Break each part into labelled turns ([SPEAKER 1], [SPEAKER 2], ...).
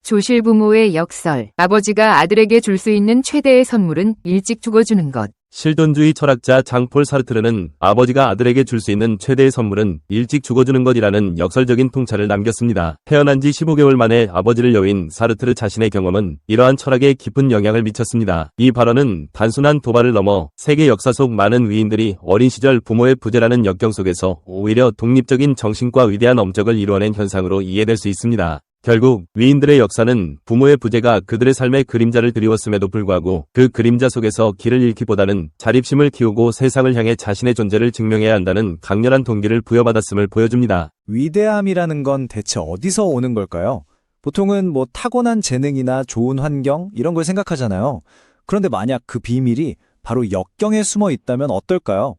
[SPEAKER 1] 조실부모의 역설. 아버지가 아들에게 줄 수 있는 최대의 선물은 일찍 죽어주는 것.
[SPEAKER 2] 실존주의 철학자 장폴 사르트르는 아버지가 아들에게 줄 수 있는 최대의 선물은 일찍 죽어주는 것이라는 역설적인 통찰을 남겼습니다. 태어난 지 15개월 만에 아버지를 여윈 사르트르 자신의 경험은 이러한 철학에 깊은 영향을 미쳤습니다. 이 발언은 단순한 도발을 넘어 세계 역사 속 많은 위인들이 어린 시절 부모의 부재라는 역경 속에서 오히려 독립적인 정신과 위대한 업적을 이루어낸 현상으로 이해될 수 있습니다. 결국 위인들의 역사는 부모의 부재가 그들의 삶의 그림자를 드리웠음에도 불구하고 그 그림자 속에서 길을 잃기보다는 자립심을 키우고 세상을 향해 자신의 존재를 증명해야 한다는 강렬한 동기를 부여받았음을 보여줍니다.
[SPEAKER 3] 위대함이라는 건 대체 어디서 오는 걸까요? 보통은 뭐 타고난 재능이나 좋은 환경 이런 걸 생각하잖아요. 그런데 만약 그 비밀이 바로 역경에 숨어 있다면 어떨까요?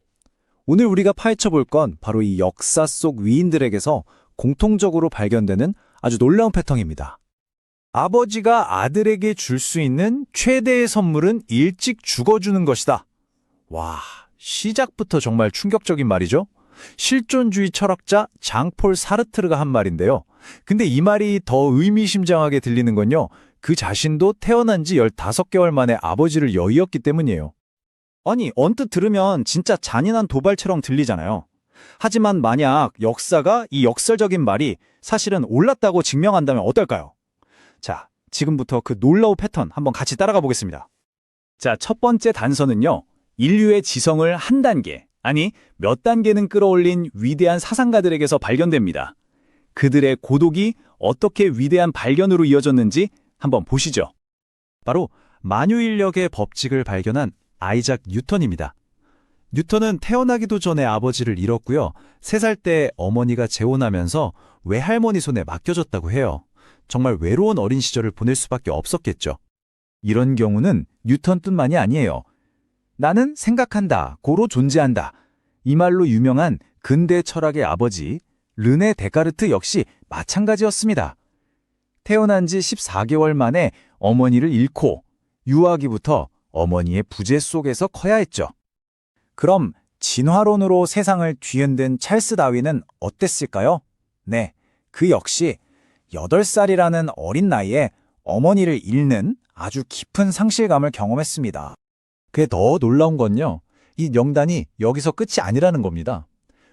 [SPEAKER 3] 오늘 우리가 파헤쳐 볼 건 바로 이 역사 속 위인들에게서 공통적으로 발견되는 아주 놀라운 패턴입니다. 아버지가 아들에게 줄 수 있는 최대의 선물은 일찍 죽어주는 것이다. 와, 시작부터 정말 충격적인 말이죠? 실존주의 철학자 장폴 사르트르가 한 말인데요. 근데 이 말이 더 의미심장하게 들리는 건요, 그 자신도 태어난 지 15개월 만에 아버지를 여의었기 때문이에요. 아니, 언뜻 들으면 진짜 잔인한 도발처럼 들리잖아요. 하지만 만약 역사가 이 역설적인 말이 사실은 옳았다고 증명한다면 어떨까요? 자, 지금부터 그 놀라운 패턴 한번 같이 따라가 보겠습니다. 자, 첫 번째 단서는요, 인류의 지성을 한 단계, 아니 몇 단계는 끌어올린 위대한 사상가들에게서 발견됩니다. 그들의 고독이 어떻게 위대한 발견으로 이어졌는지 한번 보시죠. 바로 만유인력의 법칙을 발견한 아이작 뉴턴입니다. 뉴턴은 태어나기도 전에 아버지를 잃었고요. 3살 때 어머니가 재혼하면서 외할머니 손에 맡겨졌다고 해요. 정말 외로운 어린 시절을 보낼 수밖에 없었겠죠. 이런 경우는 뉴턴 뿐만이 아니에요. 나는 생각한다, 고로 존재한다. 이 말로 유명한 근대 철학의 아버지 르네 데카르트 역시 마찬가지였습니다. 태어난 지 14개월 만에 어머니를 잃고 유아기부터 어머니의 부재 속에서 커야 했죠. 그럼 진화론으로 세상을 뒤흔든 찰스 다윈은 어땠을까요? 네, 그 역시 8살이라는 어린 나이에 어머니를 잃는 아주 깊은 상실감을 경험했습니다. 그게 더 놀라운 건요, 이 명단이 여기서 끝이 아니라는 겁니다.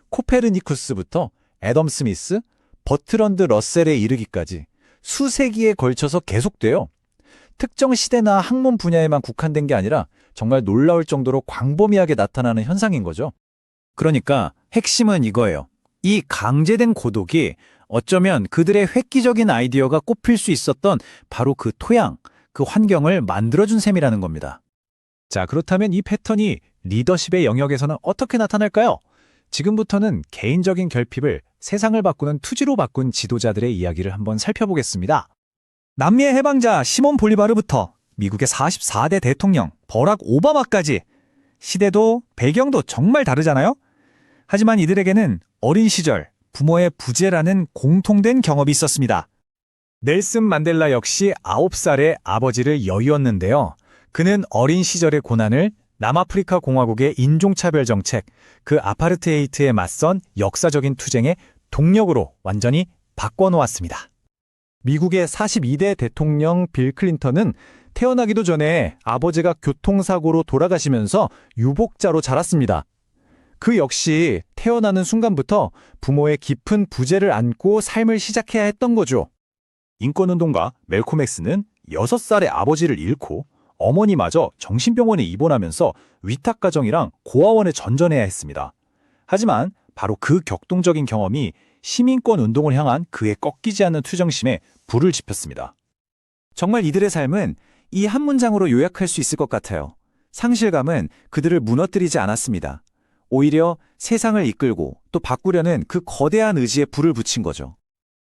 [SPEAKER 3] 코페르니쿠스부터 애덤 스미스, 버트런드 러셀에 이르기까지 수세기에 걸쳐서 계속돼요. 특정 시대나 학문 분야에만 국한된 게 아니라 정말 놀라울 정도로 광범위하게 나타나는 현상인 거죠. 그러니까 핵심은 이거예요. 이 강제된 고독이 어쩌면 그들의 획기적인 아이디어가 꼽힐 수 있었던 바로 그 토양, 그 환경을 만들어준 셈이라는 겁니다. 자, 그렇다면 이 패턴이 리더십의 영역에서는 어떻게 나타날까요? 지금부터는 개인적인 결핍을 세상을 바꾸는 투지로 바꾼 지도자들의 이야기를 한번 살펴보겠습니다. 남미의 해방자 시몬 볼리바르부터 미국의 44대 대통령 버락 오바마까지 시대도 배경도 정말 다르잖아요? 하지만 이들에게는 어린 시절 부모의 부재라는 공통된 경험이 있었습니다. 넬슨 만델라 역시 9살의 아버지를 여의었는데요. 그는 어린 시절의 고난을 남아프리카 공화국의 인종차별 정책, 그 아파르테이트에 맞선 역사적인 투쟁의 동력으로 완전히 바꿔놓았습니다. 미국의 42대 대통령 빌 클린턴은 태어나기도 전에 아버지가 교통사고로 돌아가시면서 유복자로 자랐습니다. 그 역시 태어나는 순간부터 부모의 깊은 부재를 안고 삶을 시작해야 했던 거죠. 인권운동가 멜콤 X는 6살의 아버지를 잃고 어머니마저 정신병원에 입원하면서 위탁가정이랑 고아원에 전전해야 했습니다. 하지만 바로 그 격동적인 경험이 시민권 운동을 향한 그의 꺾이지 않는 투정심에 불을 지폈습니다. 정말 이들의 삶은 이 한 문장으로 요약할 수 있을 것 같아요. 상실감은 그들을 무너뜨리지 않았습니다. 오히려 세상을 이끌고 또 바꾸려는 그 거대한 의지에 불을 붙인 거죠.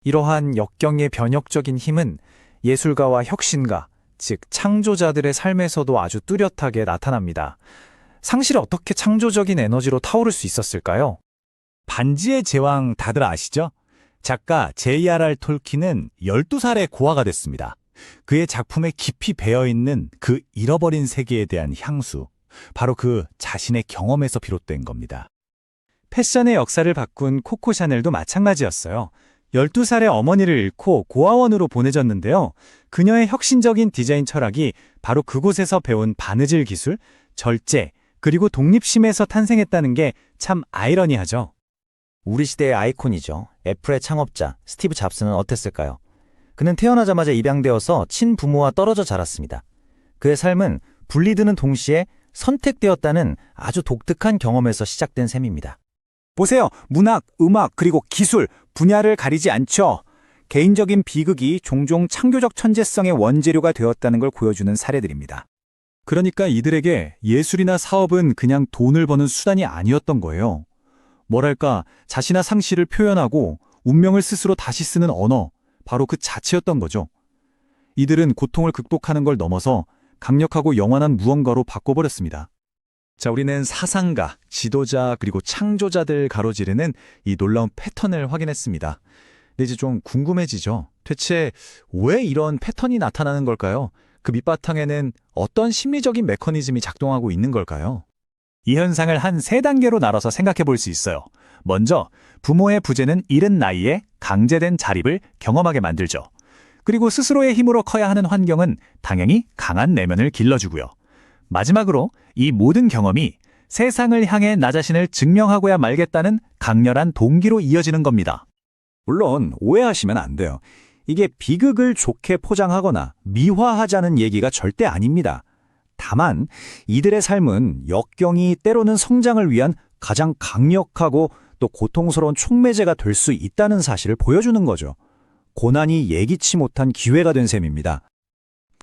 [SPEAKER 3] 이러한 역경의 변혁적인 힘은 예술가와 혁신가, 즉 창조자들의 삶에서도 아주 뚜렷하게 나타납니다. 상실이 어떻게 창조적인 에너지로 타오를 수 있었을까요? 반지의 제왕 다들 아시죠? 작가 J.R.R. 톨킨은 12살에 고아가 됐습니다. 그의 작품에 깊이 배어있는 그 잃어버린 세계에 대한 향수, 바로 그 자신의 경험에서 비롯된 겁니다. 패션의 역사를 바꾼 코코 샤넬도 마찬가지였어요.
[SPEAKER 4] 12살의 어머니를 잃고 고아원으로 보내졌는데요. 그녀의 혁신적인 디자인 철학이 바로 그곳에서 배운 바느질 기술, 절제, 그리고 독립심에서 탄생했다는 게 참 아이러니하죠.
[SPEAKER 5] 우리 시대의 아이콘이죠. 애플의 창업자 스티브 잡스는 어땠을까요? 그는 태어나자마자 입양되어서 친부모와 떨어져 자랐습니다. 그의 삶은 분리되는 동시에 선택되었다는 아주 독특한 경험에서 시작된 셈입니다.
[SPEAKER 3] 보세요. 문학, 음악, 그리고 기술, 분야를 가리지 않죠. 개인적인 비극이 종종 창조적 천재성의 원재료가 되었다는 걸 보여주는 사례들입니다.
[SPEAKER 4] 그러니까 이들에게 예술이나 사업은 그냥 돈을 버는 수단이 아니었던 거예요. 뭐랄까, 자신의 상실을 표현하고 운명을 스스로 다시 쓰는 언어, 바로 그 자체였던 거죠. 이들은 고통을 극복하는 걸 넘어서 강력하고 영원한 무언가로 바꿔버렸습니다.
[SPEAKER 3] 자, 우리는 사상가, 지도자, 그리고 창조자들 가로지르는 이 놀라운 패턴을 확인했습니다. 근데 이제 좀 궁금해지죠. 대체 왜 이런 패턴이 나타나는 걸까요? 그 밑바탕에는 어떤 심리적인 메커니즘이 작동하고 있는 걸까요? 이 현상을 한 3단계로 나눠서 생각해 볼 수 있어요. 먼저, 부모의 부재는 이른 나이에 강제된 자립을 경험하게 만들죠. 그리고 스스로의 힘으로 커야 하는 환경은 당연히 강한 내면을 길러주고요. 마지막으로 이 모든 경험이 세상을 향해 나 자신을 증명하고야 말겠다는 강렬한 동기로 이어지는 겁니다. 물론 오해하시면 안 돼요. 이게 비극을 좋게 포장하거나 미화하자는 얘기가 절대 아닙니다. 다만 이들의 삶은 역경이 때로는 성장을 위한 가장 강력하고 또 고통스러운 촉매제가 될 수 있다는 사실을 보여주는 거죠. 고난이 예기치 못한 기회가 된 셈입니다.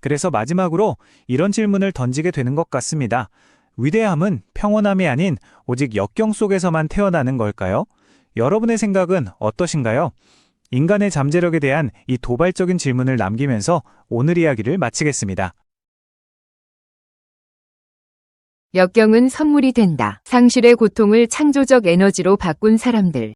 [SPEAKER 4] 그래서 마지막으로 이런 질문을 던지게 되는 것 같습니다. 위대함은 평온함이 아닌 오직 역경 속에서만 태어나는 걸까요? 여러분의 생각은 어떠신가요? 인간의 잠재력에 대한 이 도발적인 질문을 남기면서 오늘 이야기를 마치겠습니다.
[SPEAKER 1] 역경은 선물이 된다. 상실의 고통을 창조적 에너지로 바꾼 사람들.